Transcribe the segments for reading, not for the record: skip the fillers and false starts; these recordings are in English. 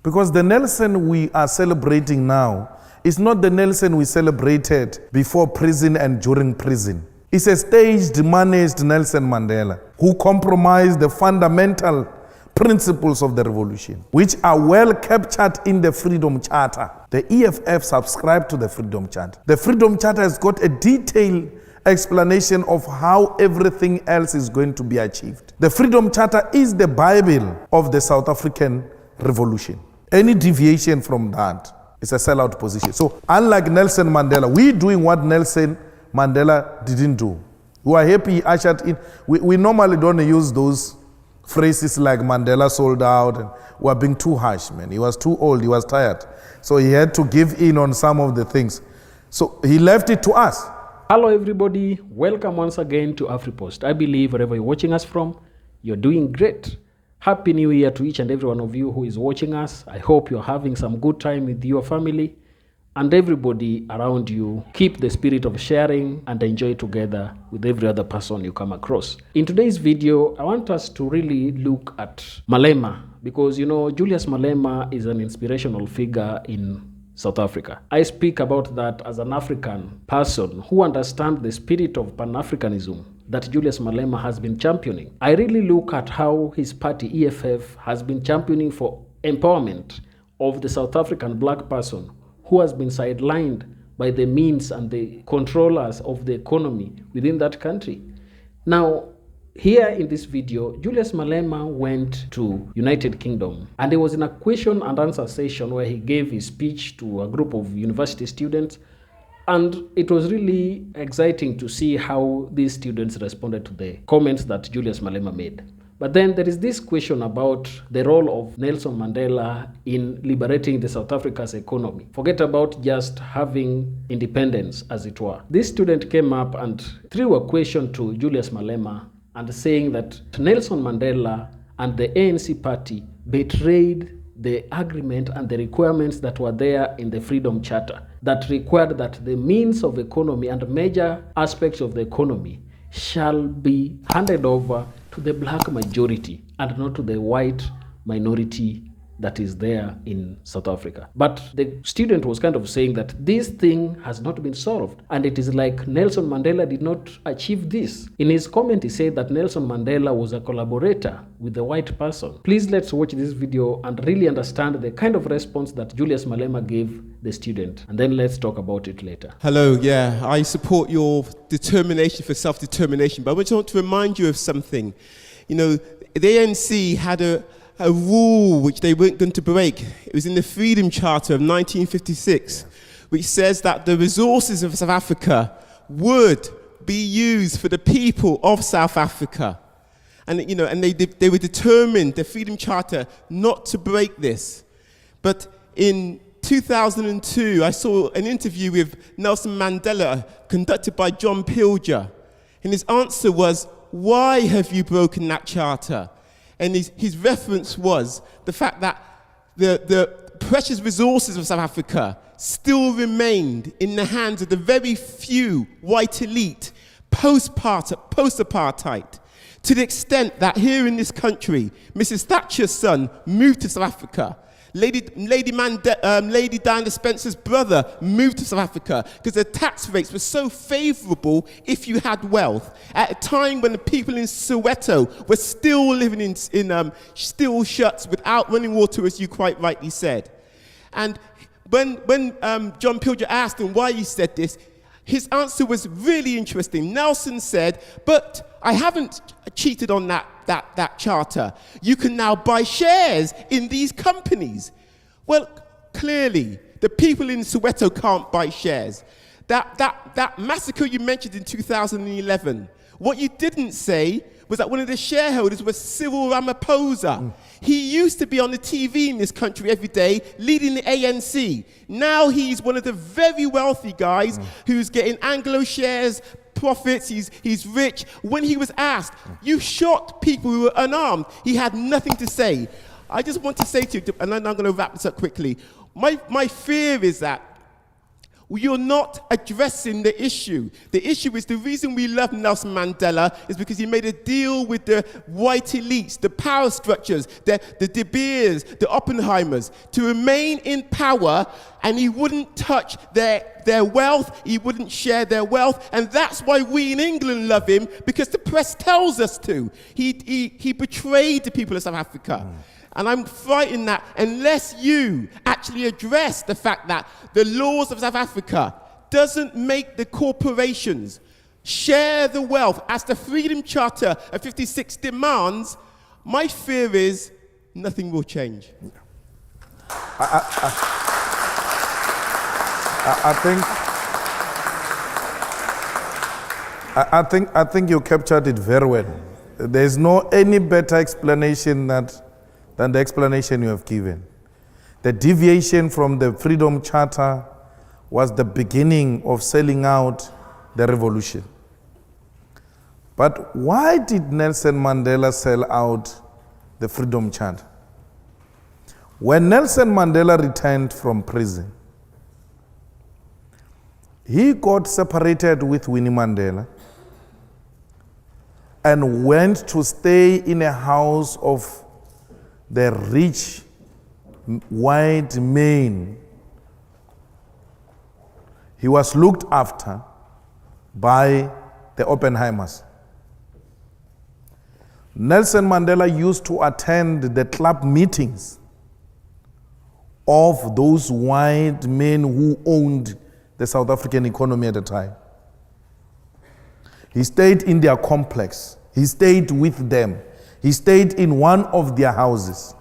Because the Nelson we are celebrating now is not the Nelson we celebrated before prison and during prison. It's a staged, managed Nelson Mandela who compromised the fundamental principles of the revolution, which are well captured in the Freedom Charter. The EFF subscribed to the Freedom Charter. The Freedom Charter has got a detailed explanation of how everything else is going to be achieved. The Freedom Charter is the Bible of the South African Revolution. Any deviation from that is a sellout position. So unlike Nelson Mandela, we're doing what Nelson Mandela didn't do. We are happy he ushered in. We normally don't use those phrases like Mandela sold out and we are being too harsh, man. He was too old, he was tired. So he had to give in on some of the things. So he left it to us. Hello everybody, welcome once again to AfriPost. I believe wherever you're watching us from, you're doing great. Happy New Year to each and every one of you who is watching us. I hope you're having some good time with your family and everybody around you. Keep the spirit of sharing and enjoy together with every other person you come across. In today's video, I want us to really look at Malema because, you know, Julius Malema is an inspirational figure in South Africa. I speak about that as an African person who understands the spirit of Pan-Africanism that Julius Malema has been championing. I really look at how his party, EFF, has been championing for empowerment of the South African black person who has been sidelined by the means and the controllers of the economy within that country. Now, here in this video, Julius Malema went to United Kingdom and he was in a question and answer session where he gave his speech to a group of university students, and it was really exciting to see how these students responded to the comments that Julius Malema made. But then there is this question about the role of Nelson Mandela in liberating the South Africa's economy. Forget about just having independence, as it were. This student came up and threw a question to Julius Malema and saying that Nelson Mandela and the ANC party betrayed the agreement and the requirements that were there in the Freedom Charter that required that the means of economy and major aspects of the economy shall be handed over to the black majority and not to the white minority that is there in South Africa. But the student was kind of saying that this thing has not been solved, and it is like Nelson Mandela did not achieve this. In his comment, he said that Nelson Mandela was a collaborator with the white person. Please let's watch this video and really understand the kind of response that Julius Malema gave the student, and then let's talk about it later. Hello, yeah, I support your determination for self-determination, but I just want to remind you of something. You know, the ANC had a rule which they weren't going to break. It was in the Freedom Charter of 1956, which says that the resources of South Africa would be used for the people of South Africa. And, you know, and they were determined, the Freedom Charter, not to break this. But in 2002, I saw an interview with Nelson Mandela conducted by John Pilger. And his answer was, "Why have you broken that charter?" And his reference was the fact that the precious resources of South Africa still remained in the hands of the very few white elite post-apartheid, to the extent that here in this country, Mrs. Thatcher's son moved to South Africa. Lady Diana Spencer's brother moved to South Africa because the tax rates were so favorable if you had wealth. At a time when the people in Soweto were still living in steel shuts without running water, as you quite rightly said. And when John Pilger asked him why he said this, his answer was really interesting. Nelson said, "But I haven't cheated on that charter. You can now buy shares in these companies." Well, clearly, the people in Soweto can't buy shares. That massacre you mentioned in 2011, what you didn't say was that one of the shareholders was Cyril Ramaphosa. He used to be on the TV in this country every day, leading the ANC. Now he's one of the very wealthy guys who's getting Anglo shares, profits, he's rich. When he was asked, "You shot people who were unarmed," he had nothing to say. I just want to say to you, and then I'm going to wrap this up quickly, my fear is that You're not addressing the issue. The issue is the reason we love Nelson Mandela is because he made a deal with the white elites, the power structures, the De Beers, the Oppenheimers, to remain in power, and he wouldn't touch their wealth, he wouldn't share their wealth, and that's why we in England love him, because the press tells us to. He betrayed the people of South Africa. And I'm frightened that unless you actually address the fact that the laws of South Africa doesn't make the corporations share the wealth as the Freedom Charter of 56 demands, my fear is nothing will change. I think you captured it very well. There's no any better explanation than the explanation you have given. The deviation from the Freedom Charter was the beginning of selling out the revolution. But why did Nelson Mandela sell out the Freedom Charter? When Nelson Mandela returned from prison, he got separated with Winnie Mandela and went to stay in a house of the rich white men. He was looked after by the Oppenheimers. Nelson Mandela used to attend the club meetings of those white men who owned the South African economy at the time. He stayed in their complex. He stayed with them. He stayed in one of their houses.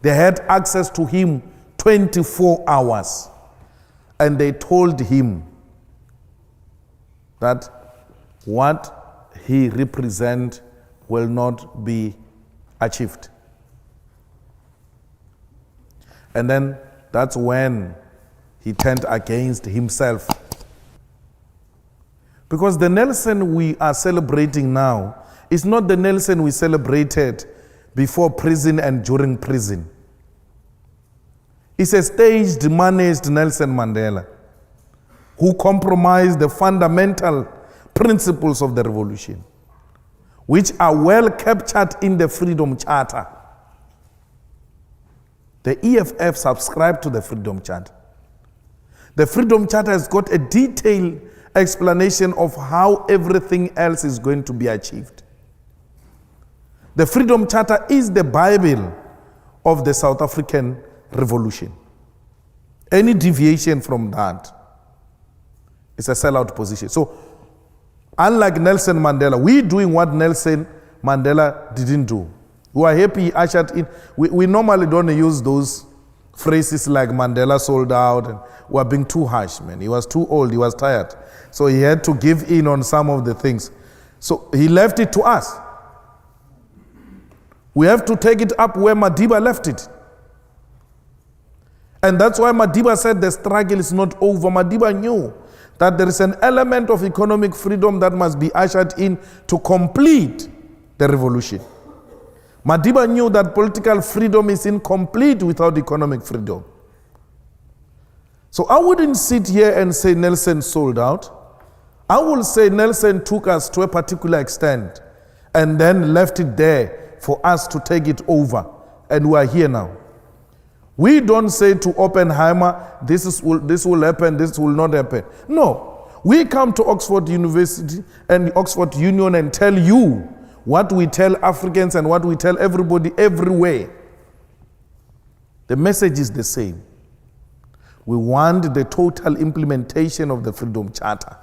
They had access to him 24 hours. And they told him that what he represents will not be achieved. And then that's when he turned against himself. Because the Nelson we are celebrating now is not the Nelson we celebrated before prison and during prison. It's a staged, managed Nelson Mandela who compromised the fundamental principles of the revolution, which are well captured in the Freedom Charter. The EFF subscribed to the Freedom Charter. The Freedom Charter has got a detailed explanation of how everything else is going to be achieved. The Freedom Charter is the Bible of the South African Revolution. Any deviation from that is a sellout position. So, unlike Nelson Mandela, we're doing what Nelson Mandela didn't do. We are happy he ushered in. We normally don't use those phrases like Mandela sold out and we are being too harsh, man. He was too old, he was tired. So he had to give in on some of the things. So he left it to us. We have to take it up where Madiba left it. And that's why Madiba said the struggle is not over. Madiba knew that there is an element of economic freedom that must be ushered in to complete the revolution. Madiba knew that political freedom is incomplete without economic freedom. So I wouldn't sit here and say Nelson sold out. I will say Nelson took us to a particular extent and then left it there for us to take it over. And we are here now. We don't say to Oppenheimer, this will happen, this will not happen. No. We come to Oxford University and Oxford Union and tell you what we tell Africans and what we tell everybody everywhere. The message is the same. We want the total implementation of the Freedom Charter.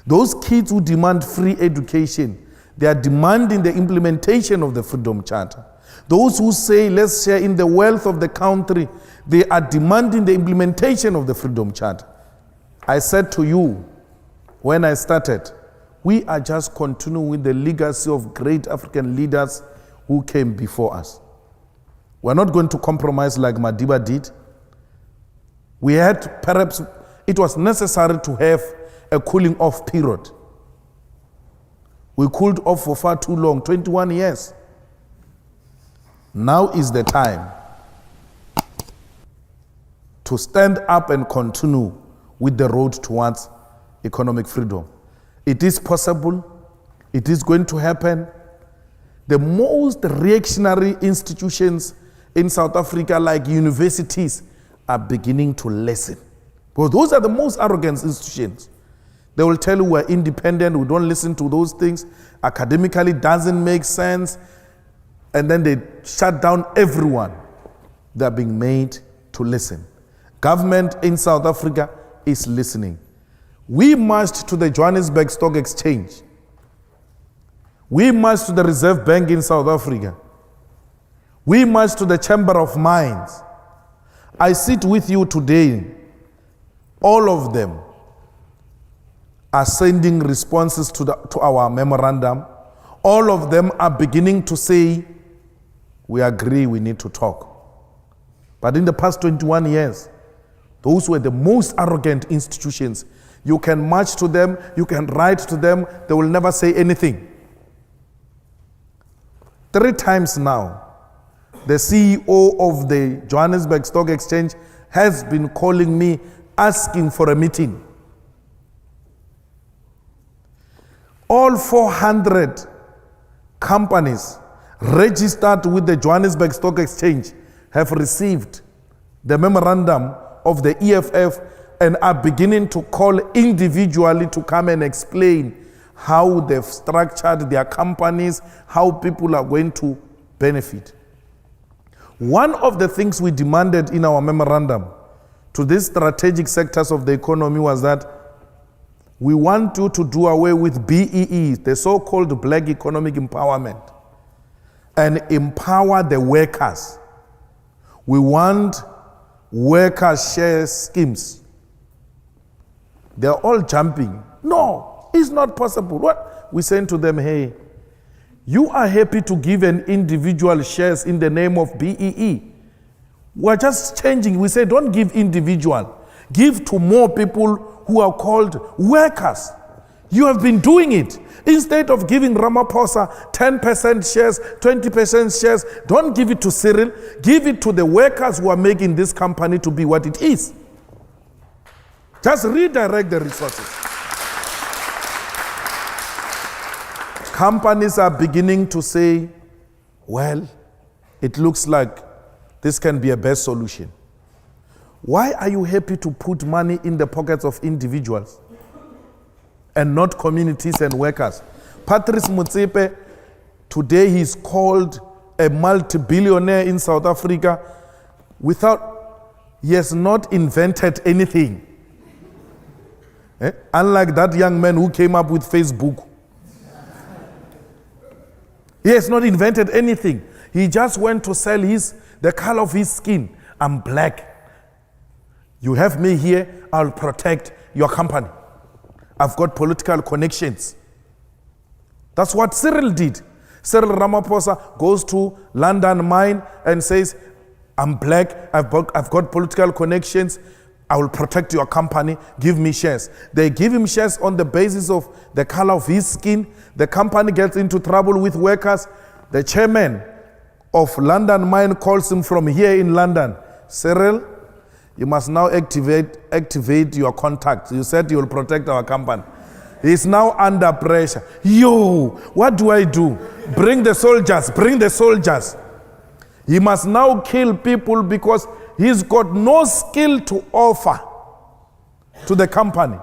Those kids who demand free education, they are demanding the implementation of the Freedom Charter. Those who say, let's share in the wealth of the country, they are demanding the implementation of the Freedom Charter. I said to you, when I started, we are just continuing with the legacy of great African leaders who came before us. We're not going to compromise like Madiba did. We had, perhaps, it was necessary to have a cooling off period. We cooled off for far too long, 21 years. Now is the time to stand up and continue with the road towards economic freedom. It is possible. It is going to happen. The most reactionary institutions in South Africa, like universities, are beginning to listen. Because those are the most arrogant institutions. They will tell you we're independent, we don't listen to those things. Academically doesn't make sense. And then they shut down everyone. They're being made to listen. Government in South Africa is listening. We marched to the Johannesburg Stock Exchange. We marched to the Reserve Bank in South Africa. We marched to the Chamber of Mines. I sit with you today. All of them are sending responses to our memorandum. All of them are beginning to say, we agree, we need to talk. But in the past 21 years, those were the most arrogant institutions. You can march to them, you can write to them, they will never say anything. 3 times now, the CEO of the Johannesburg Stock Exchange has been calling me, asking for a meeting. All 400 companies registered with the Johannesburg Stock Exchange have received the memorandum of the EFF and are beginning to call individually to come and explain how they've structured their companies, how people are going to benefit. One of the things we demanded in our memorandum to these strategic sectors of the economy was that we want you to do away with BEE, the so-called Black Economic Empowerment, and empower the workers. We want worker share schemes. They're all jumping. No, it's not possible. What? We saying to them, hey, you are happy to give an individual shares in the name of BEE. We're just changing. We say don't give individual. Give to more people who are called workers. You have been doing it. Instead of giving Ramaphosa 10% shares, 20% shares, don't give it to Cyril. Give it to the workers who are making this company to be what it is. Just redirect the resources. Companies are beginning to say, well, it looks like this can be a best solution. Why are you happy to put money in the pockets of individuals and not communities and workers? Patrice Motsepe, today he's called a multi-billionaire in South Africa he has not invented anything. Unlike that young man who came up with Facebook. He has not invented anything. He just went to sell the color of his skin. I'm black. You have me here, I'll protect your company. I've got political connections. That's what Cyril did. Cyril Ramaphosa goes to London Mine and says, I'm black, I've got political connections, I will protect your company, give me shares. They give him shares on the basis of the color of his skin. The company gets into trouble with workers. The chairman of London Mine calls him from here in London. Cyril, you must now activate your contacts. You said you will protect our company. He's now under pressure. Yo, what do I do? Bring the soldiers, bring the soldiers. He must now kill people because he's got no skill to offer to the company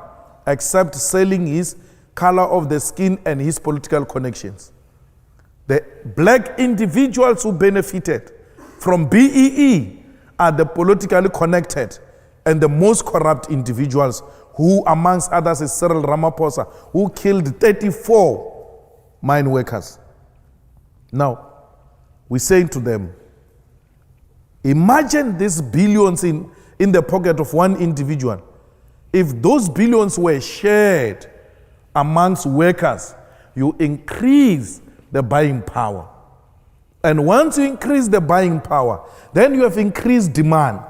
except selling his color of the skin and his political connections. The black individuals who benefited from BEE are the politically connected and the most corrupt individuals who, amongst others, is Cyril Ramaphosa, who killed 34 mine workers. Now, we're saying to them, imagine these billions in the pocket of one individual. If those billions were shared amongst workers, you increase the buying power. And once you increase the buying power, then you have increased demand.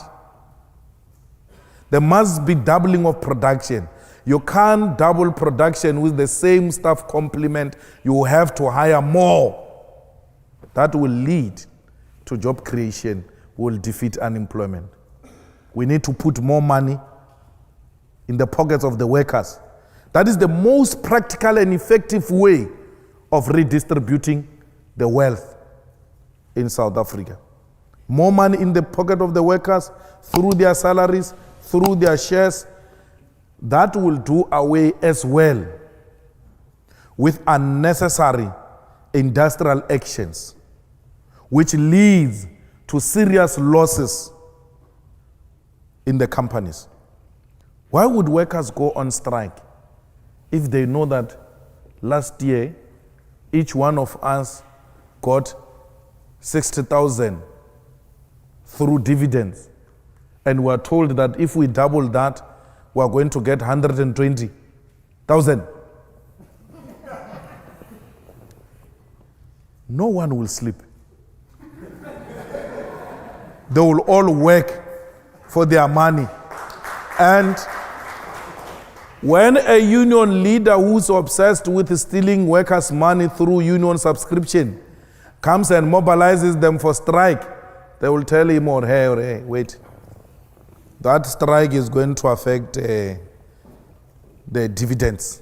There must be doubling of production. You can't double production with the same staff complement. You have to hire more. That will lead to job creation, will defeat unemployment. We need to put more money in the pockets of the workers. That is the most practical and effective way of redistributing the wealth in South Africa. More money in the pocket of the workers through their salaries, through their shares. That will do away as well with unnecessary industrial actions, which leads to serious losses in the companies. Why would workers go on strike if they know that last year each one of us got 60,000 through dividends, and we're told that if we double that, we're going to get 120,000? No one will sleep. They will all work for their money. And when a union leader who's obsessed with stealing workers' money through union subscription comes and mobilizes them for strike, they will tell him or her, hey, wait, that strike is going to affect the dividends.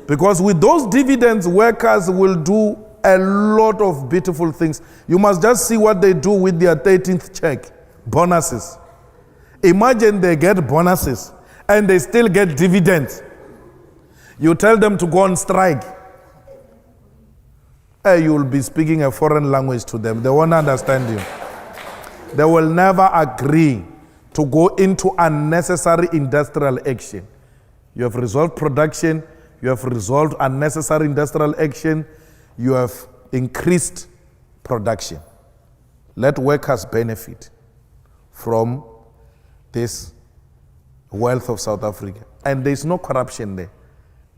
Because with those dividends, workers will do a lot of beautiful things. You must just see what they do with their 13th check, bonuses. Imagine they get bonuses and they still get dividends. You tell them to go on strike. You will be speaking a foreign language to them. They won't understand you. They will never agree to go into unnecessary industrial action. You have resolved production, you have resolved unnecessary industrial action, you have increased production. Let workers benefit from this wealth of South Africa. And there's no corruption there.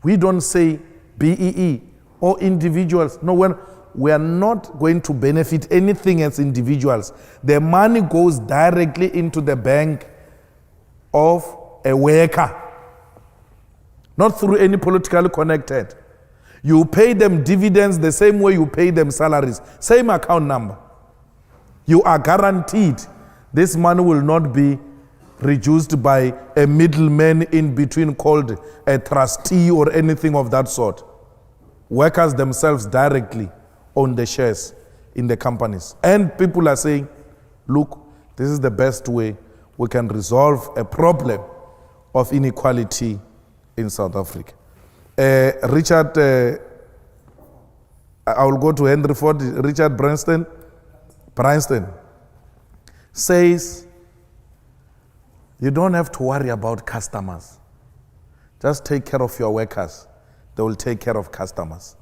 We don't say BEE or individuals. No, we are not going to benefit anything as individuals. The money goes directly into the bank of a worker, not through any politically connected. You pay them dividends the same way you pay them salaries, same account number. You are guaranteed this money will not be reduced by a middleman in between called a trustee or anything of that sort. Workers themselves directly own the shares in the companies. And people are saying, look, this is the best way we can resolve a problem of inequality in South Africa. Richard, I will go to Henry Ford. Richard Briton says, you don't have to worry about customers. Just take care of your workers. They will take care of customers.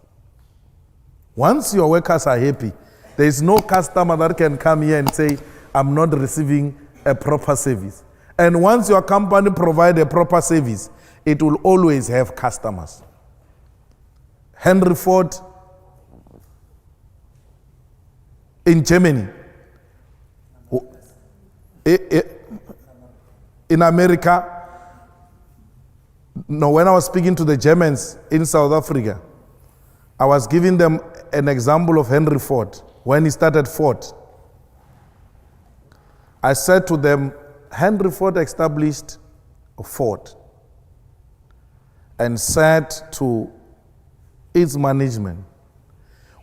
Once your workers are happy, there is no customer that can come here and say, I'm not receiving a proper service. And once your company provides a proper service, it will always have customers. Henry Ford in Germany, in America, no, when I was speaking to the Germans in South Africa, I was giving them an example of Henry Ford when he started Ford. I said to them, Henry Ford established Ford and said to its management,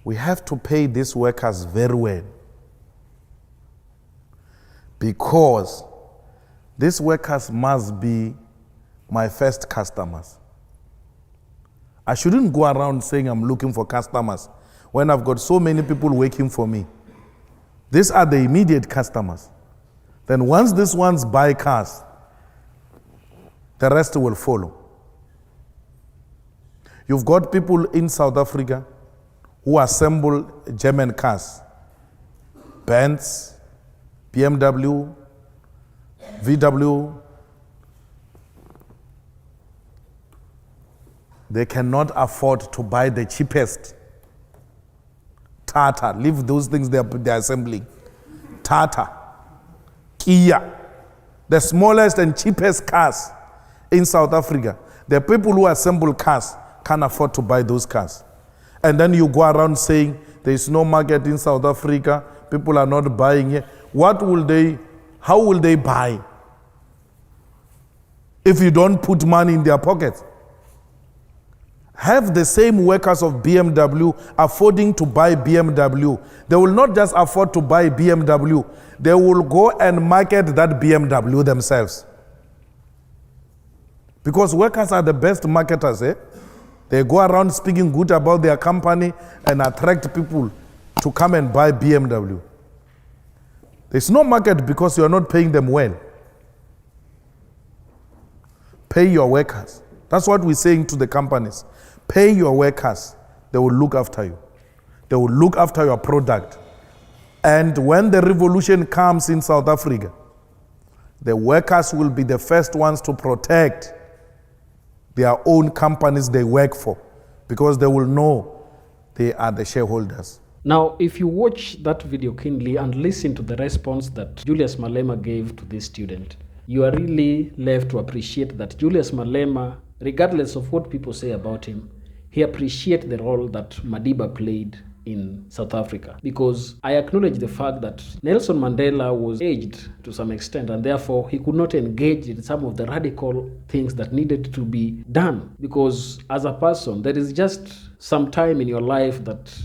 we have to pay these workers very well because these workers must be my first customers. I shouldn't go around saying I'm looking for customers when I've got so many people working for me. These are the immediate customers. Then once these ones buy cars, the rest will follow. You've got people in South Africa who assemble German cars, Benz, BMW, VW. They cannot afford to buy the cheapest. Tata, leave those things they're assembling. Tata, Kia, the smallest and cheapest cars in South Africa. The people who assemble cars can't afford to buy those cars. And then you go around saying there is no market in South Africa, people are not buying it. How will they buy? if you don't put money in their pockets. Have the same workers of BMW affording to buy BMW. They will not just afford to buy BMW, they will go and market that BMW themselves. Because workers are the best marketers, eh? They go around speaking good about their company and attract people to come and buy BMW. There's no market because you are not paying them well. Pay your workers. That's what we're saying to the companies. Pay your workers. They will look after you. They will look after your product. And when the revolution comes in South Africa, the workers will be the first ones to protect their own companies they work for, because they will know they are the shareholders. Now, if you watch that video keenly and listen to the response that Julius Malema gave to this student, you are really left to appreciate that Julius Malema, regardless of what people say about him, he appreciates the role that Madiba played in South Africa. Because I acknowledge the fact that Nelson Mandela was aged to some extent, and therefore he could not engage in some of the radical things that needed to be done. Because as a person, there is just some time in your life that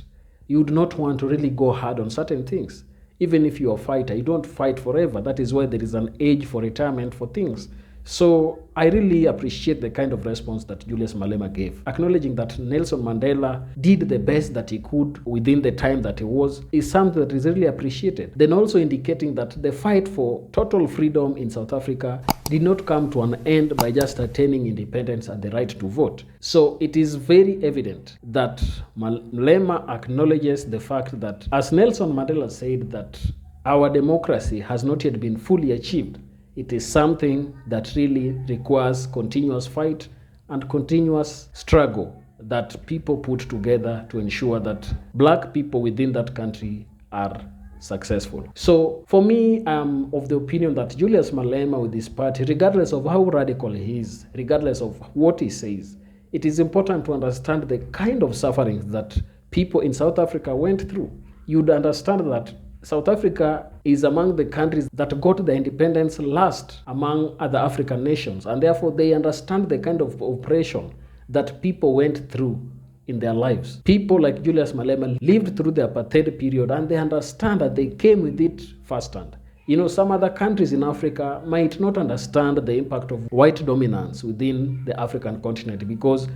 you would not want to really go hard on certain things. Even if you're a fighter, you don't fight forever. That is why there is an age for retirement for things. So I really appreciate the kind of response that Julius Malema gave, acknowledging that Nelson Mandela did the best that he could within the time that he was, is something that is really appreciated. Then also indicating that the fight for total freedom in South Africa did not come to an end by just attaining independence and the right to vote. So it is very evident that Malema acknowledges the fact that, as Nelson Mandela said, that our democracy has not yet been fully achieved. It is something that really requires continuous fight and continuous struggle that people put together to ensure that black people within that country are successful. So for me, I'm of the opinion that Julius Malema with his party, regardless of how radical he is, regardless of what he says, it is important to understand the kind of sufferings that people in South Africa went through. You'd understand that South Africa is among the countries that got the independence last among other African nations, and therefore they understand the kind of oppression that people went through in their lives. People like Julius Malema lived through the apartheid period, and they understand that they came with it firsthand. You know, some other countries in Africa might not understand the impact of white dominance within the African continent, because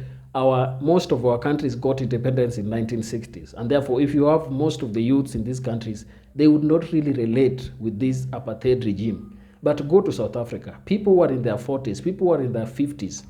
most of our countries got independence in 1960s, and therefore if you have most of the youths in these countries, they would not really relate with this apartheid regime. But go to South Africa, people who are in their 40s, people who are in their 50s,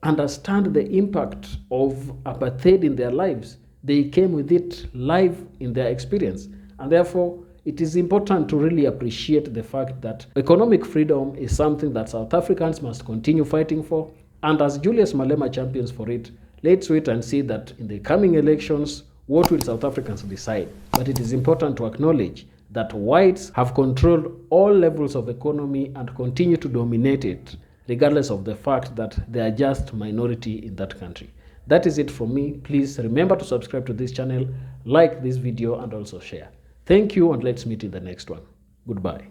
understand the impact of apartheid in their lives. They came with it live in their experience, and therefore it is important to really appreciate the fact that economic freedom is something that South Africans must continue fighting for. And as Julius Malema champions for it, let's wait and see that in the coming elections, what will South Africans decide? But it is important to acknowledge that whites have controlled all levels of economy and continue to dominate it, regardless of the fact that they are just minority in that country. That is it from me. Please remember to subscribe to this channel, like this video, and also share. Thank you, and let's meet in the next one. Goodbye.